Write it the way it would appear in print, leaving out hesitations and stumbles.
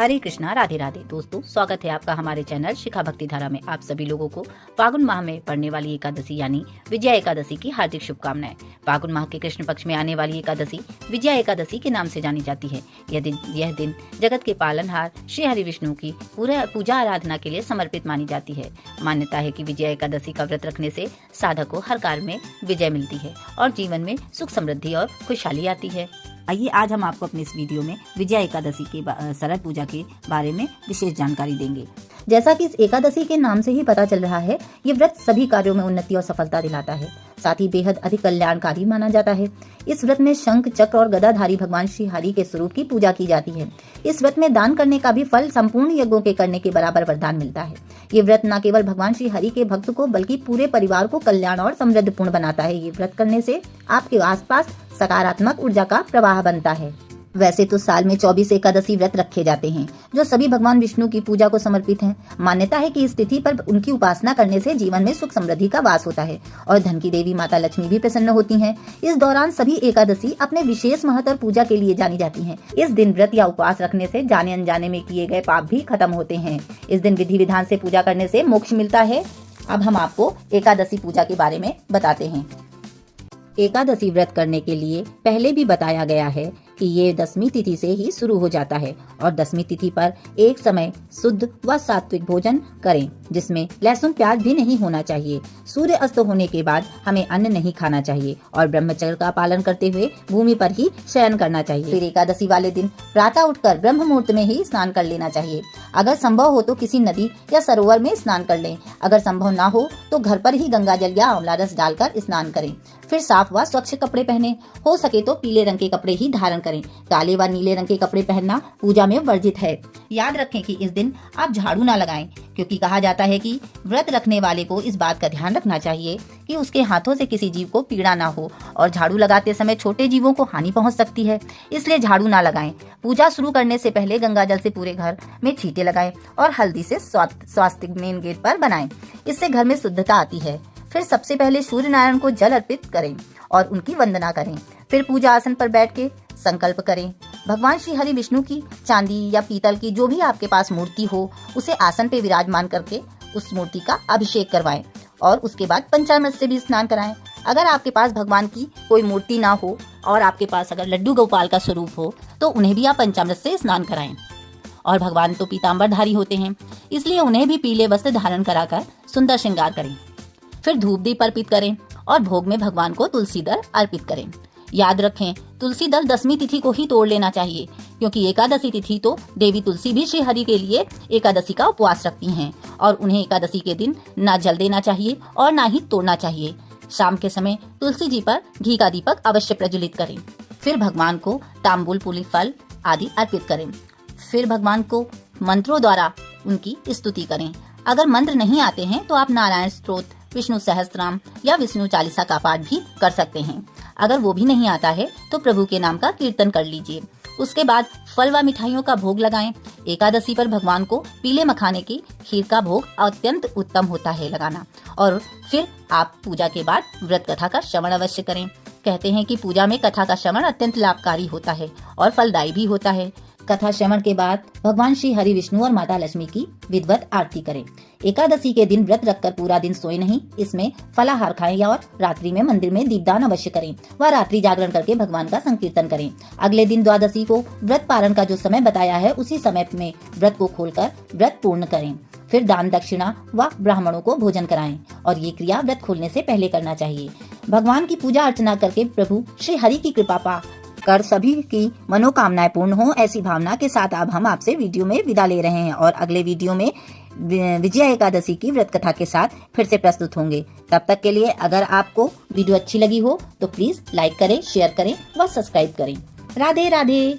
हरे कृष्णा, राधे राधे। दोस्तों, स्वागत है आपका हमारे चैनल शिखा भक्ति धारा में। आप सभी लोगों को फागुन माह में पड़ने वाली एकादशी यानी विजया एकादशी की हार्दिक शुभकामनाएं। फागुन माह के कृष्ण पक्ष में आने वाली एकादशी विजया एकादशी के नाम से जानी जाती है। यह दिन जगत के पालनहार श्री हरि विष्णु की पूजा आराधना के लिए समर्पित मानी जाती है। मान्यता है कि विजया एकादशी का व्रत रखने से साधक को हर कार्य में विजय मिलती है और जीवन में सुख समृद्धि और खुशहाली आती है। आइए आज हम आपको अपने इस वीडियो में विजया एकादशी के सरल पूजा के बारे में विशेष जानकारी देंगे। जैसा कि इस एकादशी के नाम से ही पता चल रहा है, ये व्रत सभी कार्यों में उन्नति और सफलता दिलाता है, साथ ही बेहद अधिक कल्याणकारी माना जाता है। इस व्रत में शंख, चक्र और गदाधारी भगवान श्री हरि के स्वरूप की पूजा की जाती है। इस व्रत में दान करने का भी फल संपूर्ण यज्ञों के करने के बराबर वरदान मिलता है। ये व्रत न केवल भगवान श्री हरि के भक्त को बल्कि पूरे परिवार को कल्याण और समृद्धपूर्ण बनाता है। ये व्रत करने से आपके आसपास सकारात्मक ऊर्जा का प्रवाह बनता है। वैसे तो साल में 24 एकादशी व्रत रखे जाते हैं जो सभी भगवान विष्णु की पूजा को समर्पित हैं। मान्यता है कि इस तिथि पर उनकी उपासना करने से जीवन में सुख समृद्धि का वास होता है और धन की देवी माता लक्ष्मी भी प्रसन्न होती हैं। इस दौरान सभी एकादशी अपने विशेष महत्व और पूजा के लिए जानी जाती हैं। इस दिन व्रत या उपवास रखने से जाने अनजाने में किए गए पाप भी खत्म होते हैं। इस दिन विधि विधान से पूजा करने से मोक्ष मिलता है। अब हम आपको एकादशी पूजा के बारे में बताते हैं। एकादशी व्रत करने के लिए पहले भी बताया गया है कि ये 10वीं तिथि से ही शुरू हो जाता है और 10वीं तिथि पर एक समय शुद्ध व सात्विक भोजन करें, जिसमें लहसुन प्याज भी नहीं होना चाहिए। सूर्य अस्त होने के बाद हमें अन्न नहीं खाना चाहिए और ब्रह्मचर्य का पालन करते हुए भूमि पर ही शयन करना चाहिए। फिर एकादशी वाले दिन प्रातः उठकर ब्रह्म मुहूर्त में ही स्नान कर लेना चाहिए। अगर संभव हो तो किसी नदी या सरोवर में स्नान कर लें। अगर संभव न हो तो घर पर ही गंगा जल या आंवला रस डालकर स्नान करें। फिर साफ व स्वच्छ कपड़े पहने, हो सके तो पीले रंग के कपड़े ही धारण करें। काले व नीले रंग के कपड़े पहनना पूजा में वर्जित है। याद रखें कि इस दिन आप झाड़ू न लगाएं, क्योंकि कहा जाता है कि व्रत रखने वाले को इस बात का ध्यान रखना चाहिए कि उसके हाथों से किसी जीव को पीड़ा ना हो और झाड़ू लगाते समय छोटे जीवों को हानि पहुंच सकती है, इसलिए झाड़ू ना लगाएं। पूजा शुरू करने से पहले गंगा जल से पूरे घर में छींटे लगाएं और हल्दी से स्वास्तिक मेन गेट पर बनाएं। इससे घर में शुद्धता आती है। फिर सबसे पहले सूर्य नारायण को जल अर्पित करें और उनकी वंदना करें। फिर पूजा आसन पर बैठ के संकल्प करें। भगवान श्री हरि विष्णु की चांदी या पीतल की जो भी आपके पास मूर्ति हो, उसे आसन पे विराजमान करके उस मूर्ति का अभिषेक करवाएं और उसके बाद पंचामृत से भी स्नान कराएं। अगर आपके पास भगवान की कोई मूर्ति ना हो और आपके पास अगर लड्डू गोपाल का स्वरूप हो तो उन्हें भी आप पंचामृत से स्नान कराएं। और भगवान तो पीताम्बरधारी होते हैं, इसलिए उन्हें भी पीले वस्त्र धारण कराकर सुंदर श्रृंगार करें। फिर धूप दीप अर्पित करें और भोग में भगवान को तुलसी दल अर्पित करें। याद रखें, तुलसी दल 10वीं तिथि को ही तोड़ लेना चाहिए, क्योंकि एकादशी तिथि तो देवी तुलसी भी श्री हरि के लिए एकादशी का उपवास रखती हैं और उन्हें एकादशी के दिन ना जल देना चाहिए और ना ही तोड़ना चाहिए। शाम के समय तुलसी जी पर घी का दीपक अवश्य प्रज्वलित करें। फिर भगवान को तांबूल, पुली, फल आदि अर्पित करें। फिर भगवान को मंत्रों द्वारा उनकी स्तुति करें। अगर मंत्र नहीं आते हैं तो आप नारायण स्तोत्र, विष्णु सहस्त्रनाम या विष्णु चालीसा का पाठ भी कर सकते हैं। अगर वो भी नहीं आता है तो प्रभु के नाम का कीर्तन कर लीजिए। उसके बाद फल व मिठाइयों का भोग लगाएं। एकादशी पर भगवान को पीले मखाने की खीर का भोग अत्यंत उत्तम होता है लगाना। और फिर आप पूजा के बाद व्रत कथा का श्रवण अवश्य करें। कहते हैं कि पूजा में कथा का श्रवण अत्यंत लाभकारी होता है और फलदायी भी होता है। कथा श्रवण के बाद भगवान श्री हरि विष्णु और माता लक्ष्मी की विधिवत आरती करें। एकादशी के दिन व्रत रखकर पूरा दिन सोए नहीं, इसमें फलाहार खाएं और रात्रि में मंदिर में दीपदान अवश्य करें व रात्रि जागरण करके भगवान का संकीर्तन करें। अगले दिन द्वादशी को व्रत पारण का जो समय बताया है, उसी समय में व्रत को खोलकर व्रत पूर्ण करें। फिर दान दक्षिणा व ब्राह्मणों को भोजन कराएं और ये क्रिया व्रत खोलने से पहले करना चाहिए। भगवान की पूजा अर्चना करके प्रभु श्री हरि की कृपा पा कर सभी की मनोकामनाएं पूर्ण हो, ऐसी भावना के साथ अब हम आपसे वीडियो में विदा ले रहे हैं और अगले वीडियो में विजया एकादशी की व्रत कथा के साथ फिर से प्रस्तुत होंगे। तब तक के लिए अगर आपको वीडियो अच्छी लगी हो तो प्लीज लाइक करें, शेयर करें व सब्सक्राइब करें। राधे राधे।